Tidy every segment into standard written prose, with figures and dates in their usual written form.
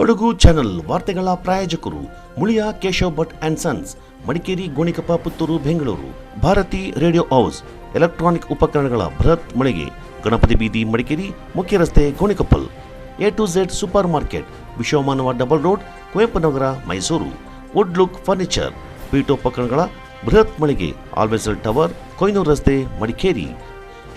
Kodagu channel ವಾರ್ತೆಗಳ ಪ್ರಾಯೋಜಕರು Muliya Keshav Bhat and sons, Madikeri, Gonikoppa, Puttur, Bengaluru. Bharati radio house, electronic ಉಪಕರಣಗಳ ಬೃಹತ್ ಮಳಿಗೆ, ಗಣಪತಿ ಬೀದಿ, ಮಡಿಕೇರಿ, ಮುಖ್ಯ ರಸ್ತೆ, Gonikoppal. A to Z super market, Vishwamanava double road, Kuvempu Nagar, Mysuru. Wood look furniture, ಪೀಠೋಪಕರಣಗಳ ಬೃಹತ್ ಮಳಿಗೆ, ಆಲ್ವೆಸಲ್ ಟವರ್, ಕೊಯ್ನೂರು ರಸ್ತೆ, ಮಡಿಕೇರಿ.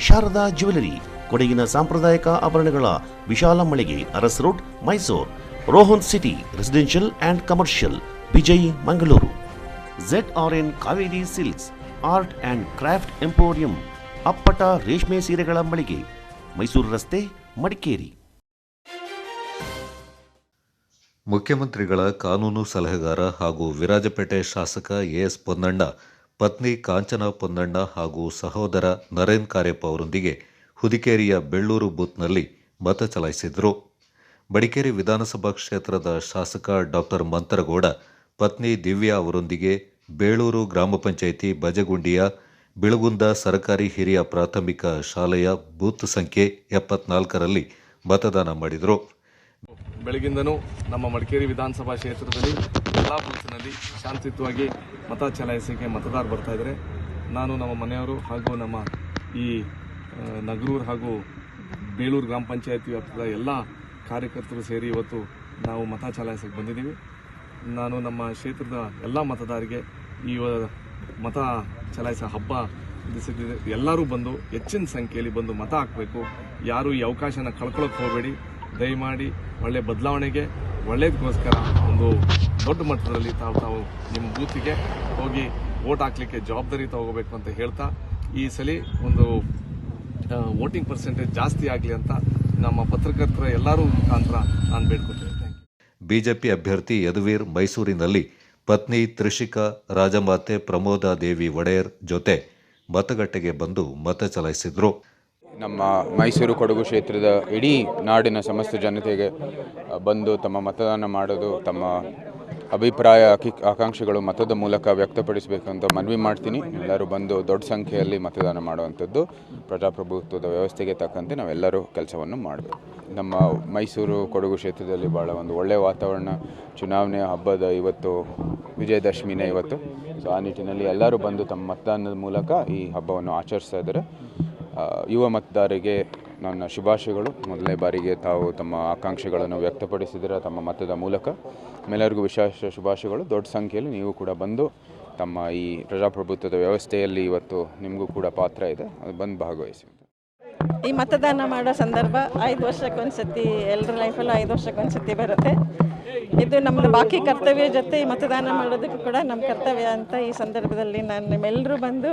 ಶಾರದಾ ಜ್ಯುವೆಲರಿ, ಕೊಡಗಿನ ಸಾಂಪ್ರದಾಯಿಕ ಆಭರಣಗಳ ವಿಶಾಲ ಮಳಿಗೆ, Aras road, Mysuru. Rohan city residential and commercial, Vijay, Mangaluru. ZRN Kaveri silks, art and craft emporium, ಅಪ್ಪಟ ರೇಷ್ಮೆ ಸೀರೆಗಳ ಮಳಿಗೆ, ಮೈಸೂರು ರಸ್ತೆ, ಮಡಿಕೇರಿ. ಮುಖ್ಯಮಂತ್ರಿಗಳ ಕಾನೂನು ಸಲಹೆಗಾರ ಹಾಗೂ ವಿರಾಜಪೇಟೆ ಶಾಸಕ ಎಸ್ ಪೊನ್ನಣ್ಣ ಪತ್ನಿ ಕಾಂಚನ ಪೊನ್ನಣ್ಣ ಹಾಗೂ ಸಹೋದರ ನರೇನ್ ಕಾರ್ಯಪ್ಪ ಅವರೊಂದಿಗೆ ಹುದಿಕೇರಿಯ ಬೆಳ್ಳೂರು ಬೂತ್ನಲ್ಲಿ ಮತ ಚಲಾಯಿಸಿದರು. ಮಡಿಕೇರಿ ವಿಧಾನಸಭಾ ಕ್ಷೇತ್ರದ ಶಾಸಕ ಡಾಕ್ಟರ್ ಮಂತರಗೌಡ ಪತ್ನಿ ದಿವ್ಯಾ ಅವರೊಂದಿಗೆ ಬೇಳೂರು ಗ್ರಾಮ ಪಂಚಾಯಿತಿ ಬಜಗುಂಡಿಯ ಬಿಳಗುಂದ ಸರ್ಕಾರಿ ಹಿರಿಯ ಪ್ರಾಥಮಿಕ ಶಾಲೆಯ ಬೂತ್ ಸಂಖ್ಯೆ 74ರಲ್ಲಿ ಮತದಾನ ಮಾಡಿದರು. ಬೆಳಗಿಂದನೂ ನಮ್ಮ ಮಡಿಕೇರಿ ವಿಧಾನಸಭಾ ಕ್ಷೇತ್ರದಲ್ಲಿ ಎಲ್ಲ ಬೂತ್ನಲ್ಲಿ ಶಾಂತಿಯುತವಾಗಿ ಮತ ಚಲಾಯಿಸಲಿಕ್ಕೆ ಮತದಾರರು ಬರ್ತಾ ಇದ್ದಾರೆ. ನಾನು, ನಮ್ಮ ಮನೆಯವರು ಹಾಗೂ ನಮ್ಮ ಈ ನಗರೂರು ಹಾಗೂ ಬೇಳೂರು ಗ್ರಾಮ ಪಂಚಾಯತಿ ವ್ಯಾಪ್ತಿಯ ಎಲ್ಲ ಕಾರ್ಯಕರ್ತರು ಸೇರಿ ಇವತ್ತು ನಾವು ಮತ ಚಲಾಯಿಸಕ್ಕೆ ಬಂದಿದ್ದೀವಿ. ನಾನು ನಮ್ಮ ಕ್ಷೇತ್ರದ ಎಲ್ಲ ಮತದಾರರಿಗೆ ಈ ಮತ ಚಲಾಯಿಸೋ ಹಬ್ಬ ದಿಸಿದೆ. ಎಲ್ಲರೂ ಬಂದು ಹೆಚ್ಚಿನ ಸಂಖ್ಯೆಯಲ್ಲಿ ಬಂದು ಮತ ಹಾಕಬೇಕು. ಯಾರು ಈ ಅವಕಾಶನ ಕಳ್ಕೊಳ್ಳೋಕೆ ಹೋಗಬೇಡಿ. ದಯಮಾಡಿ ಒಳ್ಳೆ ಬದಲಾವಣೆಗೆ, ಒಳ್ಳೆಯದಕ್ಕೋಸ್ಕರ ಒಂದು ದೊಡ್ಡ ಮಟ್ಟದಲ್ಲಿ ತಾವು ನಿಮ್ಮ ಬೂತಿಗೆ ಹೋಗಿ ವೋಟ್ ಹಾಕಲಿಕ್ಕೆ ಜವಾಬ್ದಾರಿ ತಗೋಬೇಕು ಅಂತ ಹೇಳ್ತಾ, ಈ ಸಲ ಒಂದು ವೋಟಿಂಗ್ ಪರ್ಸೆಂಟೇಜ್ ಜಾಸ್ತಿ ಆಗಲಿ ಅಂತ ನಮ್ಮ ಪತ್ರಕರ್ತರ ಎಲ್ಲರೂ ಮುಖಾಂತರ ನಾನು ಬೇಡ್ಕೊಳ್ತೇನೆ. ಬಿಜೆಪಿ ಅಭ್ಯರ್ಥಿ ಯದುವೀರ್ ಮೈಸೂರಿನಲ್ಲಿ ಪತ್ನಿ ತ್ರಿಷಿಕಾ ರಾಜಮಾತೆ ಪ್ರಮೋದಾ ದೇವಿ ಒಡೆಯರ್ ಜೊತೆ ಮತಗಟ್ಟೆಗೆ ಬಂದು ಮತ ಚಲಾಯಿಸಿದರು. ನಮ್ಮ ಮೈಸೂರು ಕೊಡಗು ಕ್ಷೇತ್ರದ ಇಡೀ ನಾಡಿನ ಸಮಸ್ತ ಜನತೆಗೆ ಬಂದು ತಮ್ಮ ಮತದಾನ ಮಾಡೋದು, ತಮ್ಮ ಅಭಿಪ್ರಾಯ ಆಕಾಂಕ್ಷೆಗಳು ಮತದ ಮೂಲಕ ವ್ಯಕ್ತಪಡಿಸಬೇಕಂತ ಮನವಿ ಮಾಡ್ತೀನಿ. ಎಲ್ಲರೂ ಬಂದು ದೊಡ್ಡ ಸಂಖ್ಯೆಯಲ್ಲಿ ಮತದಾನ ಮಾಡುವಂಥದ್ದು ಪ್ರಜಾಪ್ರಭುತ್ವದ ವ್ಯವಸ್ಥೆಗೆ ತಕ್ಕಂತೆ ನಾವೆಲ್ಲರೂ ಕೆಲಸವನ್ನು ಮಾಡಬೇಕು. ನಮ್ಮ ಮೈಸೂರು ಕೊಡಗು ಕ್ಷೇತ್ರದಲ್ಲಿ ಭಾಳ ಒಂದು ಒಳ್ಳೆಯ ವಾತಾವರಣ. ಚುನಾವಣೆ ಹಬ್ಬದ ಇವತ್ತು ವಿಜಯದಶಮಿನೇ ಇವತ್ತು. ಸೊ ಆ ನಿಟ್ಟಿನಲ್ಲಿ ಎಲ್ಲರೂ ಬಂದು ತಮ್ಮ ಮತದಾನದ ಮೂಲಕ ಈ ಹಬ್ಬವನ್ನು ಆಚರಿಸ್ತಾ ಇದ್ದಾರೆ. ಯುವ ಮತದಾರರಿಗೆ ನನ್ನ ಶುಭಾಶಯಗಳು. ಮೊದಲನೇ ಬಾರಿಗೆ ತಾವು ತಮ್ಮ ಆಕಾಂಕ್ಷೆಗಳನ್ನು ವ್ಯಕ್ತಪಡಿಸಿದರೆ ತಮ್ಮ ಮತದ ಮೂಲಕ. ಎಲ್ಲರಿಗೂ ವಿಶೇಷ ಶುಭಾಶಯಗಳು. ದೊಡ್ಡ ಸಂಖ್ಯೆಯಲ್ಲಿ ನೀವು ಕೂಡ ಬಂದು ತಮ್ಮ ಈ ಪ್ರಜಾಪ್ರಭುತ್ವದ ವ್ಯವಸ್ಥೆಯಲ್ಲಿ ಇವತ್ತು ನಿಮಗೂ ಕೂಡ ಪಾತ್ರ ಇದೆ, ಅದು ಬಂದು ಭಾಗವಹಿಸಿ. ಈ ಮತದಾನ ಮಾಡೋ ಸಂದರ್ಭ 5 ವರ್ಷಕ್ಕೊಂದ್ಸತಿ, ಎಲ್ಲರ ಲೈಫಲ್ಲೂ 5 ವರ್ಷಕ್ಕೊಂದ್ಸತಿ ಬರುತ್ತೆ. ಇದು ನಮ್ಮದು ಬಾಕಿ ಕರ್ತವ್ಯ ಜೊತೆ ಈ ಮತದಾನ ಮಾಡೋದಕ್ಕೂ ಕೂಡ ನಮ್ಮ ಕರ್ತವ್ಯ ಅಂತ ಈ ಸಂದರ್ಭದಲ್ಲಿ ನಾನು ನಿಮ್ಮೆಲ್ಲರೂ ಬಂದು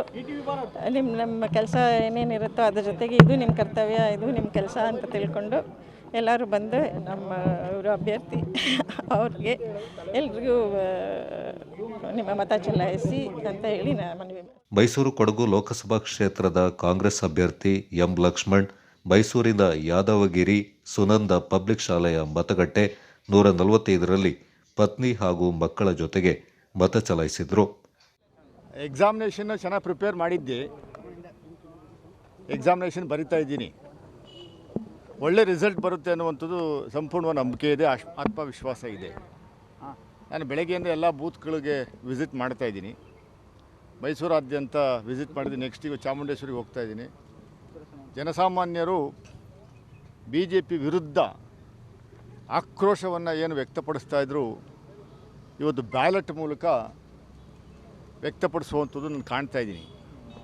ನಮ್ಮ ಕೆಲಸ ಏನೇನಿರುತ್ತೋ ಅದ್ರ ಜೊತೆಗೆ ಇದು ನಿಮ್ಮ ಕರ್ತವ್ಯ, ಇದು ನಿಮ್ಮ ಕೆಲಸ ಅಂತ ತಿಳ್ಕೊಂಡು ಎಲ್ಲರೂ ಬಂದು ನಮ್ಮ ಇವರು ಅಭ್ಯರ್ಥಿ ಅವ್ರಿಗೆ ಎಲ್ರಿಗೂ ನಿಮ್ಮ ಮತ ಚಲಾಯಿಸಿ ಅಂತ ಹೇಳಿ ನಾನು ಮನವಿ ಮಾಡ್ತೀನಿ. ಮೈಸೂರು ಕೊಡಗು ಲೋಕಸಭಾ ಕ್ಷೇತ್ರದ ಕಾಂಗ್ರೆಸ್ ಅಭ್ಯರ್ಥಿ ಎಂ ಲಕ್ಷ್ಮಣ್ ಮೈಸೂರಿನ ಯಾದವಗಿರಿ ಸುನಂದ ಪಬ್ಲಿಕ್ ಶಾಲೆಯ ಮತಗಟ್ಟೆ 145ರಲ್ಲಿ ಪತ್ನಿ ಹಾಗೂ ಮಕ್ಕಳ ಜೊತೆಗೆ ಮತ ಚಲಾಯಿಸಿದರು. ಎಕ್ಸಾಮಿನೇಷನ್ನ ಚೆನ್ನಾಗಿ ಪ್ರಿಪೇರ್ ಮಾಡಿದ್ದೆ. ಎಕ್ಸಾಮಿನೇಷನ್ ಬರಿತಾ ಇದ್ದೀನಿ. ಒಳ್ಳೆ ರಿಸಲ್ಟ್ ಬರುತ್ತೆ ಅನ್ನುವಂಥದ್ದು ಸಂಪೂರ್ಣವಾದ ನಂಬಿಕೆ ಇದೆ, ಆತ್ಮವಿಶ್ವಾಸ ಇದೆ. ನಾನು ಬೆಳಗ್ಗೆಯಿಂದ ಎಲ್ಲ ಬೂತ್ಗಳಿಗೆ ವಿಸಿಟ್ ಮಾಡ್ತಾ ಇದ್ದೀನಿ. ಮೈಸೂರಾದ್ಯಂತ ವಿಸಿಟ್ ಮಾಡಿದ್ದೀನಿ. ನೆಕ್ಸ್ಟ್ ಈಗ ಚಾಮುಂಡೇಶ್ವರಿಗೆ ಹೋಗ್ತಾ ಇದ್ದೀನಿ. ಜನಸಾಮಾನ್ಯರು BJP ವಿರುದ್ಧ ಆಕ್ರೋಶವನ್ನು ಏನು ವ್ಯಕ್ತಪಡಿಸ್ತಾ ಇದ್ರು, ಇವತ್ತು ಬ್ಯಾಲೆಟ್ ಮೂಲಕ ವ್ಯಕ್ತಪಡಿಸುವಂಥದ್ದು ನಾನು ಕಾಣ್ತಾ ಇದ್ದೀನಿ.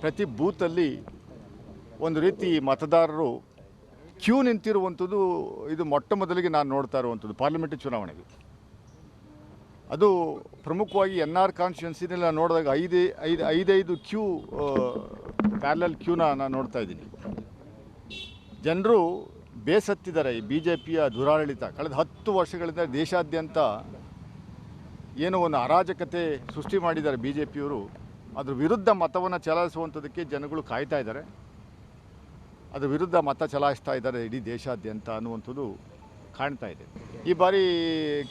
ಪ್ರತಿ ಬೂತಲ್ಲಿ ಒಂದು ರೀತಿ ಮತದಾರರು ಕ್ಯೂ ನಿಂತಿರುವಂಥದ್ದು ಇದು ಮೊಟ್ಟ ಮೊದಲಿಗೆ ನಾನು ನೋಡ್ತಾ ಇರುವಂಥದ್ದು ಪಾರ್ಲಿಮೆಂಟ್ ಚುನಾವಣೆಗೆ. ಅದು ಪ್ರಮುಖವಾಗಿ NR ಕಾನ್ಸ್ಟಿಟ್ಯೂನ್ಸಿನಲ್ಲಿ ನಾನು ನೋಡಿದಾಗ 5 ಕ್ಯೂ ಪ್ಯಾರಲಲ್ ಕ್ಯೂನ ನಾನು ನೋಡ್ತಾ ಇದ್ದೀನಿ. ಜನರು ಬೇಸತ್ತಿದ್ದಾರೆ. ಈ BJPಯ ದುರಾಡಳಿತ ಕಳೆದ 10 ವರ್ಷಗಳಿಂದ ದೇಶಾದ್ಯಂತ ಏನೋ ಒಂದು ಅರಾಜಕತೆ ಸೃಷ್ಟಿ ಮಾಡಿದ್ದಾರೆ BJPಯವರು. ಅದ್ರ ವಿರುದ್ಧ ಮತವನ್ನು ಚಲಾಯಿಸುವಂಥದ್ದಕ್ಕೆ ಜನಗಳು ಕಾಯ್ತಾ ಇದ್ದಾರೆ. ಅದ್ರ ವಿರುದ್ಧ ಮತ ಚಲಾಯಿಸ್ತಾ ಇದ್ದಾರೆ ಇಡೀ ದೇಶಾದ್ಯಂತ ಅನ್ನುವಂಥದ್ದು ಕಾಣ್ತಾ ಇದೆ. ಈ ಬಾರಿ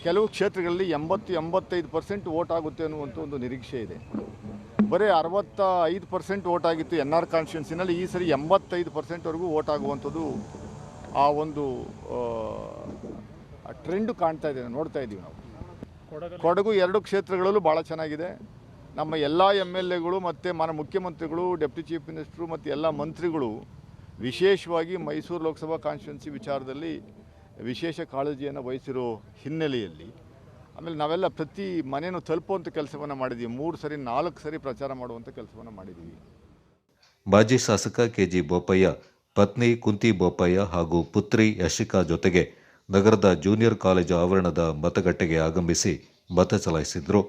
ಕೆಲವು ಕ್ಷೇತ್ರಗಳಲ್ಲಿ 80-85% ವೋಟ್ ಆಗುತ್ತೆ ಅನ್ನುವಂಥ ಒಂದು ನಿರೀಕ್ಷೆ ಇದೆ. ಬರೀ 65% ವೋಟ್ ಆಗಿತ್ತು NR ಕಾನ್ಸ್ಟಿಟ್ಯೂನ್ಸಿನಲ್ಲಿ. ಈ ಸರಿ 85%ವರೆಗೂ ವೋಟ್ ಆಗುವಂಥದ್ದು ಆ ಒಂದು ಟ್ರೆಂಡು ಕಾಣ್ತಾ ಇದೆ, ನೋಡ್ತಾ ಇದ್ದೀವಿ ನಾವು. ಕೊಡಗು 2 ಕ್ಷೇತ್ರಗಳಲ್ಲೂ ಭಾಳ ಚೆನ್ನಾಗಿದೆ. ನಮ್ಮ ಎಲ್ಲ MLAಗಳು ಮತ್ತು ಮಾನ್ಯ ಮುಖ್ಯಮಂತ್ರಿಗಳು, ಡೆಪ್ಟಿ ಚೀಫ್ ಮಿನಿಸ್ಟ್ರು ಮತ್ತು ಎಲ್ಲ ಮಂತ್ರಿಗಳು ವಿಶೇಷವಾಗಿ ಮೈಸೂರು ಲೋಕಸಭಾ ಕಾನ್ಸ್ಟಿಟ್ಯೂನ್ಸಿ ವಿಚಾರದಲ್ಲಿ ವಿಶೇಷ ಕಾಳಜಿಯನ್ನು ವಹಿಸಿರೋ ಹಿನ್ನೆಲೆಯಲ್ಲಿ ಆಮೇಲೆ ನಾವೆಲ್ಲ ಪ್ರತಿ ಮನೆಯೂ ತಲುಪುವಂಥ ಕೆಲಸವನ್ನು ಮಾಡಿದ್ದೀವಿ. 3 ಸರಿ 4 ಸರಿ ಪ್ರಚಾರ ಮಾಡುವಂಥ ಕೆಲಸವನ್ನು ಮಾಡಿದ್ದೀವಿ. ಮಾಜಿ ಶಾಸಕ ಕೆಜಿ ಬೋಪಯ್ಯ, ಪತ್ನಿ ಕುಂತಿ ಬೋಪಯ್ಯ ಹಾಗೂ ಪುತ್ರಿ ಯಶಿಕಾ ಜೊತೆಗೆ ನಗರದ ಜೂನಿಯರ್ ಕಾಲೇಜು ಆವರಣದ ಮತಗಟ್ಟೆಗೆ ಆಗಮಿಸಿ ಮತ ಚಲಾಯಿಸಿದರು.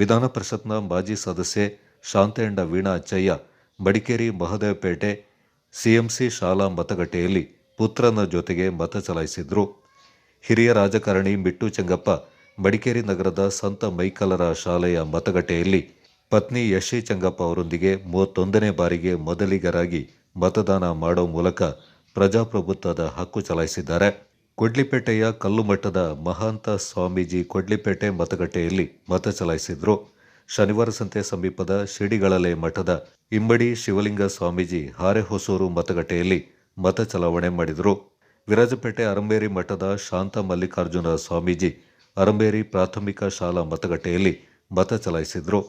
ವಿಧಾನ ಪರಿಷತ್ನ ಮಾಜಿ ಸದಸ್ಯೆ ಶಾಂತೆಯಂಡ ವೀಣಾ ಅಚ್ಚಯ್ಯ ಮಡಿಕೇರಿ ಮಹದೇವಪೇಟೆ ಸಿಎಂಸಿ ಶಾಲಾ ಮತಗಟ್ಟೆಯಲ್ಲಿ ಪುತ್ರನ ಜೊತೆಗೆ ಮತ ಚಲಾಯಿಸಿದ್ರು. ಹಿರಿಯ ರಾಜಕಾರಣಿ ಮಿಟ್ಟು ಚೆಂಗಪ್ಪ ಮಡಿಕೇರಿ ನಗರದ ಸಂತ ಮೈಕಲರ ಶಾಲೆಯ ಮತಗಟ್ಟೆಯಲ್ಲಿ ಪತ್ನಿ ಯಶಿ ಚೆಂಗಪ್ಪ ಅವರೊಂದಿಗೆ 31ನೇ ಬಾರಿಗೆ ಮೊದಲಿಗರಾಗಿ ಮತದಾನ ಮಾಡೋ ಮೂಲಕ ಪ್ರಜಾಪ್ರಭುತ್ವದ ಹಕ್ಕು ಚಲಾಯಿಸಿದ್ದಾರೆ. ಕೊಡ್ಲಿಪೇಟೆಯ ಕಲ್ಲುಮಠದ ಮಹಾಂತ ಸ್ವಾಮೀಜಿ ಕೊಡ್ಲಿಪೇಟೆ ಮತಗಟ್ಟೆಯಲ್ಲಿ ಮತ ಚಲಾಯಿಸಿದ್ರು. ಶನಿವಾರ ಸಂತೆ ಸಮೀಪದ ಶಿಡಿಗಳಲೆ ಮಠದ ಇಮ್ಮಡಿ ಶಿವಲಿಂಗ ಸ್ವಾಮೀಜಿ ಹಾರೆಹೊಸೂರು ಮತಗಟ್ಟೆಯಲ್ಲಿ ಮತ ಚಲಾವಣೆ ಮಾಡಿದರು. ವಿರಾಜಪೇಟೆ ಅರಂಬೇರಿ ಮಠದ ಶಾಂತ ಮಲ್ಲಿಕಾರ್ಜುನ ಸ್ವಾಮೀಜಿ ಅರಂಬೇರಿ ಪ್ರಾಥಮಿಕ ಶಾಲಾ ಮತಗಟ್ಟೆಯಲ್ಲಿ ಮತ ಚಲಾಯಿಸಿದರು.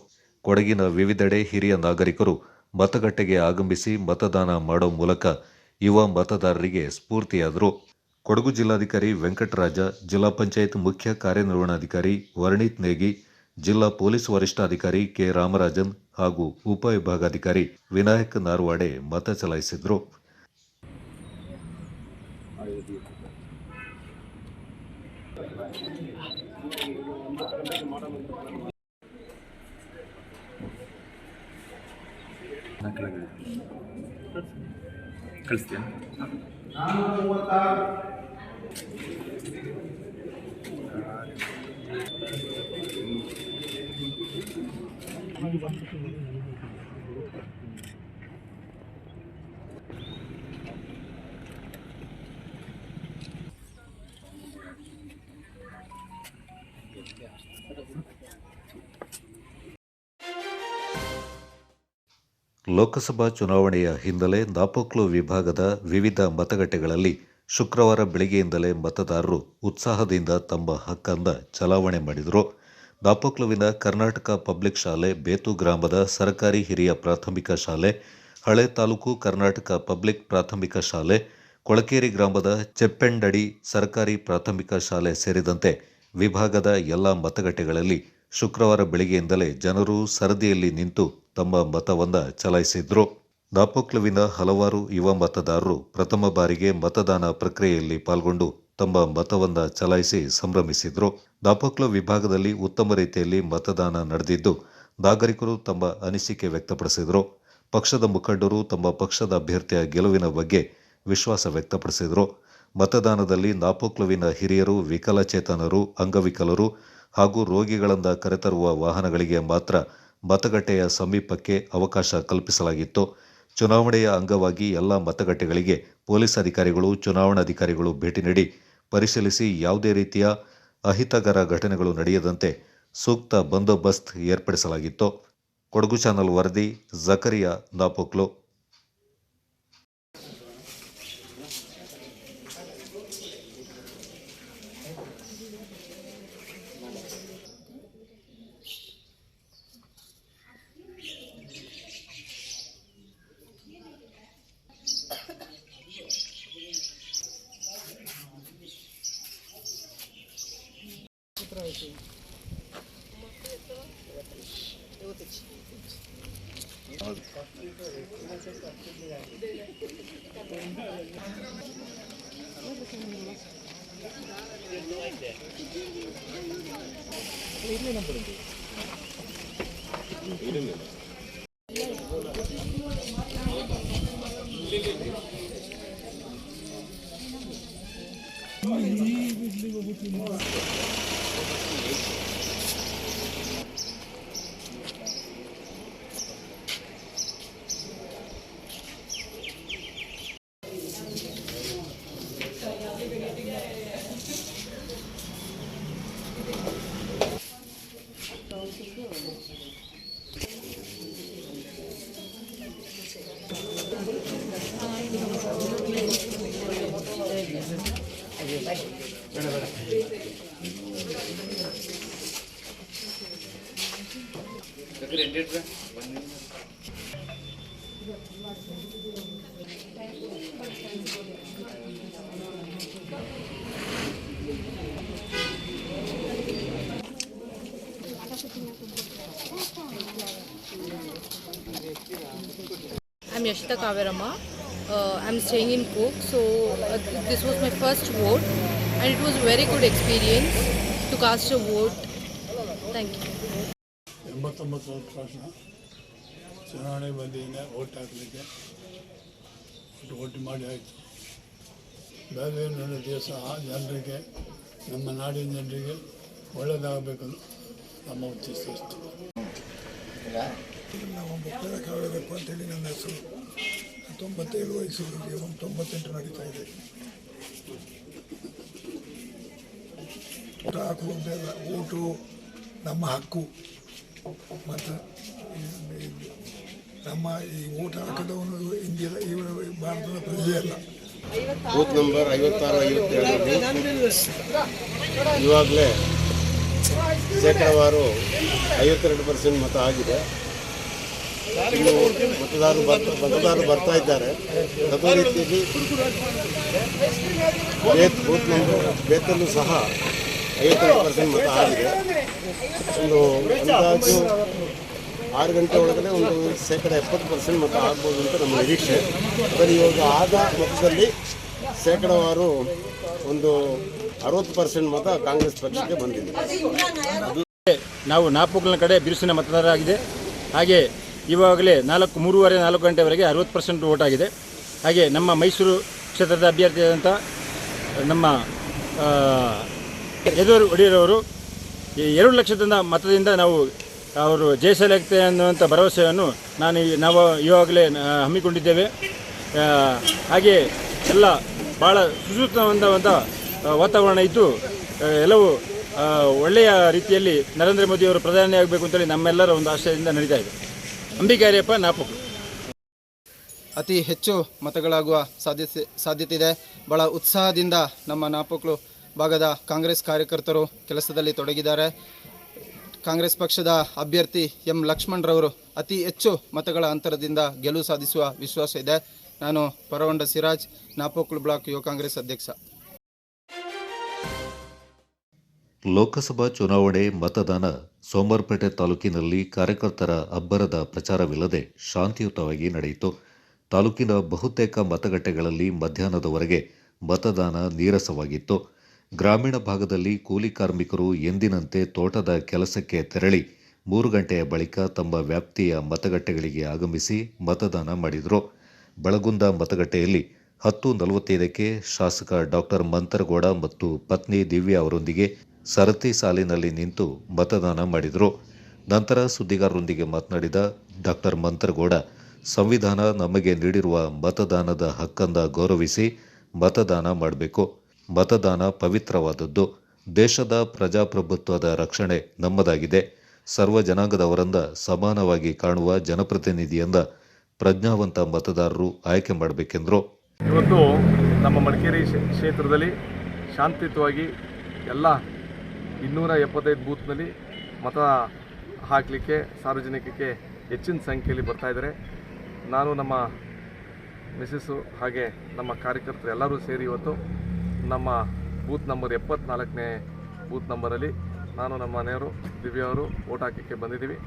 ಕೊಡಗಿನ ವಿವಿಧೆಡೆ ಹಿರಿಯ ನಾಗರಿಕರು ಮತಗಟ್ಟೆಗೆ ಆಗಮಿಸಿ ಮತದಾನ ಮಾಡೋ ಮೂಲಕ ಯುವ ಮತದಾರರಿಗೆ ಸ್ಫೂರ್ತಿಯಾದರು. ಕೊಡಗು ಜಿಲ್ಲಾಧಿಕಾರಿ ವೆಂಕಟರಾಜ, ಜಿಲ್ಲಾ ಪಂಚಾಯತ್ ಮುಖ್ಯ ಕಾರ್ಯನಿರ್ವಹಣಾಧಿಕಾರಿ ವರ್ಣಿತ್ ನೇಗಿ, ಜಿಲ್ಲಾ ಪೊಲೀಸ್ ವರಿಷ್ಠಾಧಿಕಾರಿ ಕೆ ರಾಮರಾಜನ್ ಹಾಗೂ ಉಪವಿಭಾಗಾಧಿಕಾರಿ ವಿನಾಯಕ್ ನಾರ್ವಾಡೆ ಮತ ಚಲಾಯಿಸಿದರು. ಲೋಕಸಭಾ ಚುನಾವಣೆಯ ಹಿನ್ನೆಲೆ ನಾಪೋಕ್ಲು ವಿಭಾಗದ ವಿವಿಧ ಮತಗಟ್ಟೆಗಳಲ್ಲಿ ಶುಕ್ರವಾರ ಬೆಳಗ್ಗೆಯಿಂದಲೇ ಮತದಾರರು ಉತ್ಸಾಹದಿಂದ ತಮ್ಮ ಹಕ್ಕನ್ನು ಚಲಾವಣೆ ಮಾಡಿದರು. ನಾಪೋಕ್ಲುವಿನ ಕರ್ನಾಟಕ ಪಬ್ಲಿಕ್ ಶಾಲೆ, ಬೇತು ಗ್ರಾಮದ ಸರ್ಕಾರಿ ಹಿರಿಯ ಪ್ರಾಥಮಿಕ ಶಾಲೆ, ಹಳೆ ತಾಲೂಕು ಕರ್ನಾಟಕ ಪಬ್ಲಿಕ್ ಪ್ರಾಥಮಿಕ ಶಾಲೆ, ಕೊಳಕೇರಿ ಗ್ರಾಮದ ಚೆಪ್ಪೆಂಡಡಿ ಸರ್ಕಾರಿ ಪ್ರಾಥಮಿಕ ಶಾಲೆ ಸೇರಿದಂತೆ ವಿಭಾಗದ ಎಲ್ಲ ಮತಗಟ್ಟೆಗಳಲ್ಲಿ ಶುಕ್ರವಾರ ಬೆಳಗ್ಗೆಯಿಂದಲೇ ಜನರು ಸರದಿಯಲ್ಲಿ ನಿಂತು ತಮ್ಮ ಮತವನ್ನು ಚಲಾಯಿಸಿದ್ರು. ನಾಪೋಕ್ಲುವಿನ ಹಲವಾರು ಯುವ ಮತದಾರರು ಪ್ರಥಮ ಬಾರಿಗೆ ಮತದಾನ ಪ್ರಕ್ರಿಯೆಯಲ್ಲಿ ಪಾಲ್ಗೊಂಡು ತಮ್ಮ ಮತವನ್ನು ಚಲಾಯಿಸಿ ಸಂಭ್ರಮಿಸಿದ್ರು. ನಾಪೋಕ್ಲು ವಿಭಾಗದಲ್ಲಿ ಉತ್ತಮ ರೀತಿಯಲ್ಲಿ ಮತದಾನ ನಡೆದಿದ್ದು ನಾಗರಿಕರು ತಮ್ಮ ಅನಿಸಿಕೆ ವ್ಯಕ್ತಪಡಿಸಿದರು. ಪಕ್ಷದ ಮುಖಂಡರು ತಮ್ಮ ಪಕ್ಷದ ಅಭ್ಯರ್ಥಿಯ ಗೆಲುವಿನ ಬಗ್ಗೆ ವಿಶ್ವಾಸ ವ್ಯಕ್ತಪಡಿಸಿದರು. ಮತದಾನದಲ್ಲಿ ನಾಪೋಕ್ಲುವಿನ ಹಿರಿಯರು, ವಿಕಲಚೇತನರು, ಅಂಗವಿಕಲರು ಹಾಗೂ ರೋಗಿಗಳಿಂದ ಕರೆತರುವ ವಾಹನಗಳಿಗೆ ಮಾತ್ರ ಮತಗಟ್ಟೆಯ ಸಮೀಪಕ್ಕೆ ಅವಕಾಶ ಕಲ್ಪಿಸಲಾಗಿತ್ತು. ಚುನಾವಣೆಯ ಅಂಗವಾಗಿ ಎಲ್ಲ ಮತಗಟ್ಟೆಗಳಿಗೆ ಪೊಲೀಸ್ ಅಧಿಕಾರಿಗಳು, ಚುನಾವಣಾಧಿಕಾರಿಗಳು ಭೇಟಿ ನೀಡಿ ಪರಿಶೀಲಿಸಿ ಯಾವುದೇ ರೀತಿಯ ಅಹಿತಕರ ಘಟನೆಗಳು ನಡೆಯದಂತೆ ಸೂಕ್ತ ಬಂದೋಬಸ್ತ್ ಏರ್ಪಡಿಸಲಾಗಿತ್ತು. ಕೊಡಗು ಚಾನಲ್ ವರದಿ, Zakariya, Napoklu. I'm Yashita Kavirama. I'm staying in Cook. So this was my first vote, and it was a very good experience to cast a vote. Thank you. 89 ವರ್ಷ ಚುನಾವಣೆ ಬಂದಿದ್ದೇನೆ ಓಟ್ ಹಾಕಲಿಕ್ಕೆ ಓಟ್ ಮಾಡಿ ಆಯಿತು. ಬೇರೆ ನನ್ನ ದಿವಸ ಆ ಜನರಿಗೆ, ನಮ್ಮ ನಾಡಿನ ಜನರಿಗೆ ಒಳ್ಳೆಯದಾಗಬೇಕಂದು ನಮ್ಮ ಉದ್ದೇಶ ಇಷ್ಟು. ನಾವು ಮುಖ್ಯ ಕಾವಲಪ್ಪ ಅಂತೇಳಿ ನನ್ನ ಹೆಸರು. 97 ವಯಸ್ಸಿಗೆ 98 ನಡೀತಾ ಇದೆ. ಊಟ ಹಾಕುವುದಿಲ್ಲ, ಊಟು ನಮ್ಮ ಹಕ್ಕು. ಮತ್ತು ನಮ್ಮ ಈ ಊಟ ಹಾಕದವನು ಇಂಡಿಯಾದ ಭಾರತದ ಪ್ರಜೆ ಅಲ್ಲ. ಬೂತ್ ನಂಬರ್ 56, 57 ಇವಾಗಲೇ ಶೇಕಡಾವಾರು 52% ಮತ ಆಗಿದೆ. ಇನ್ನು ಮತದಾರರು ಬರ್ತಾ ಇದ್ದಾರೆ. ಅದೇ ರೀತಿಯಲ್ಲಿ ಬೂತ್ ನಂಬರ್ ಬೇತಲ್ಲೂ ಸಹ 52% ಮತ ಆಗಿದೆ. ಒಂದು ಅಂದಾಜು 6 ಗಂಟೆ ಒಳಗಡೆ ಒಂದು ಶೇಕಡ 70% ಮತ ಆಗ್ಬೋದು ಅಂತ ನಮ್ಮ ನಿರೀಕ್ಷೆ. ಆದರೆ ಇವಾಗ ಆದ ಮತದಲ್ಲಿ ಶೇಕಡವಾರು ಒಂದು 60% ಮತ ಕಾಂಗ್ರೆಸ್ ಪಕ್ಷಕ್ಕೆ ಬಂದಿದೆ. ನಾವು ನಾಪೋಕ್ಲಿನ ಕಡೆ ಬಿರುಸಿನ ಮತದಾರರಾಗಿದೆ. ಹಾಗೆ ಇವಾಗಲೇ 3:30-4 ಗಂಟೆವರೆಗೆ 60% ವೋಟ್ ಆಗಿದೆ. ಹಾಗೆ ನಮ್ಮ ಮೈಸೂರು ಕ್ಷೇತ್ರದ ಅಭ್ಯರ್ಥಿಯಾದಂಥ ನಮ್ಮ ಯದುವೀರ್ ಒಡೆಯರವರು 2 ಲಕ್ಷದಿಂದ ಮತದಿಂದ ಅವರು ಜಯಿಸಲಾಗುತ್ತೆ ಅನ್ನುವಂಥ ಭರವಸೆಯನ್ನು ನಾವು ಇವಾಗಲೇ ಹಮ್ಮಿಕೊಂಡಿದ್ದೇವೆ. ಹಾಗೆ ಎಲ್ಲ ಭಾಳ ಸುಸೂತ್ರವಾದ ವಾತಾವರಣ ಇದ್ದು ಎಲ್ಲವೂ ಒಳ್ಳೆಯ ರೀತಿಯಲ್ಲಿ ನರೇಂದ್ರ ಮೋದಿಯವರು ಪ್ರಧಾನಿ ಆಗಬೇಕು ಅಂತೇಳಿ ನಮ್ಮೆಲ್ಲರ ಒಂದು ಆಶಯದಿಂದ ನಡೀತಾ ಇದೆ. ಅಂಬಿಕಾರಿಯಪ್ಪ ನಾಪೋಕ್ಲು. ಅತಿ ಹೆಚ್ಚು ಮತಗಳಾಗುವ ಸಾಧ್ಯತೆ ಇದೆ. ಭಾಳ ಉತ್ಸಾಹದಿಂದ ನಮ್ಮ ನಾಪೋಕ್ಲು ಭಾಗದ ಕಾಂಗ್ರೆಸ್ ಕಾರ್ಯಕರ್ತರು ಕೆಲಸದಲ್ಲಿ ತೊಡಗಿದ್ದಾರೆ. ಕಾಂಗ್ರೆಸ್ ಪಕ್ಷದ ಅಭ್ಯರ್ಥಿ ಎಂ ಲಕ್ಷ್ಮಣರವರು ಅತಿ ಹೆಚ್ಚು ಮತಗಳ ಅಂತರದಿಂದ ಗೆಲುವು ಸಾಧಿಸುವ ವಿಶ್ವಾಸ ಇದೆ. ನಾನು ಪರವಂಡ ಸಿರಾಜ್, ನಾಪೋಕ್ಲು ಬ್ಲಾಕ್ ಯುವ ಕಾಂಗ್ರೆಸ್ ಅಧ್ಯಕ್ಷ. ಲೋಕಸಭಾ ಚುನಾವಣೆ ಮತದಾನ ಸೋಮವಾರಪೇಟೆ ತಾಲೂಕಿನಲ್ಲಿ ಕಾರ್ಯಕರ್ತರ ಅಬ್ಬರದ ಪ್ರಚಾರವಿಲ್ಲದೆ ಶಾಂತಿಯುತವಾಗಿ ನಡೆಯಿತು. ತಾಲೂಕಿನ ಬಹುತೇಕ ಮತಗಟ್ಟೆಗಳಲ್ಲಿ ಮಧ್ಯಾಹ್ನದವರೆಗೆ ಮತದಾನ ನೀರಸವಾಗಿತ್ತು. ಗ್ರಾಮೀಣ ಭಾಗದಲ್ಲಿ ಕೂಲಿ ಕಾರ್ಮಿಕರು ಎಂದಿನಂತೆ ತೋಟದ ಕೆಲಸಕ್ಕೆ ತೆರಳಿ 3 ಗಂಟೆಯ ಬಳಿಕ ತಮ್ಮ ವ್ಯಾಪ್ತಿಯ ಮತಗಟ್ಟೆಗಳಿಗೆ ಆಗಮಿಸಿ ಮತದಾನ ಮಾಡಿದರು. ಬಳಗುಂದ ಮತಗಟ್ಟೆಯಲ್ಲಿ 10:45ಕ್ಕೆ ಶಾಸಕ ಡಾಕ್ಟರ್ ಮಂತರಗೌಡ ಮತ್ತು ಪತ್ನಿ ದಿವ್ಯಾ ಅವರೊಂದಿಗೆ ಸರತಿ ಸಾಲಿನಲ್ಲಿ ನಿಂತು ಮತದಾನ ಮಾಡಿದರು. ನಂತರ ಸುದ್ದಿಗಾರರೊಂದಿಗೆ ಮಾತನಾಡಿದ ಡಾಕ್ಟರ್ ಮಂತರಗೌಡ, ಸಂವಿಧಾನ ನಮಗೆ ನೀಡಿರುವ ಮತದಾನದ ಹಕ್ಕನ್ನು ಗೌರವಿಸಿ ಮತದಾನ ಮಾಡಬೇಕು. ಮತದಾನ ಪವಿತ್ರವಾದದ್ದು. ದೇಶದ ಪ್ರಜಾಪ್ರಭುತ್ವದ ರಕ್ಷಣೆ ನಮ್ಮದಾಗಿದೆ. ಸರ್ವ ಜನಾಂಗದವರನ್ನ ಸಮಾನವಾಗಿ ಕಾಣುವ ಜನಪ್ರತಿನಿಧಿಯಿಂದ ಪ್ರಜ್ಞಾವಂತ ಮತದಾರರು ಆಯ್ಕೆ ಮಾಡಬೇಕೆಂದರು. ಇವತ್ತು ನಮ್ಮ ಮಡಿಕೇರಿ ಕ್ಷೇತ್ರದಲ್ಲಿ ಶಾಂತಿಯುತವಾಗಿ ಎಲ್ಲ 275 ಬೂತ್ನಲ್ಲಿ ಮತ ಹಾಕಲಿಕ್ಕೆ ಸಾರ್ವಜನಿಕರಿಗೆ ಹೆಚ್ಚಿನ ಸಂಖ್ಯೆಯಲ್ಲಿ ಬರ್ತಾಯಿದ್ದಾರೆ. ನಾನು ನಮ್ಮ ಮಿಸಸ್ಸು ಹಾಗೆ ನಮ್ಮ ಕಾರ್ಯಕರ್ತರು ಎಲ್ಲರೂ ಸೇರಿ ಇವತ್ತು ನಮ್ಮ ಬೂತ್ ನಂಬರ್ 74ನೇ ಬೂತ್ ನಂಬರಲ್ಲಿ ನಾನು ನಮ್ಮ ಮನೆಯವರು ದಿವ್ಯಾ ಅವರು ಓಟ್ ಹಾಕಲಿಕ್ಕೆ ಬಂದಿದ್ದೀವಿ.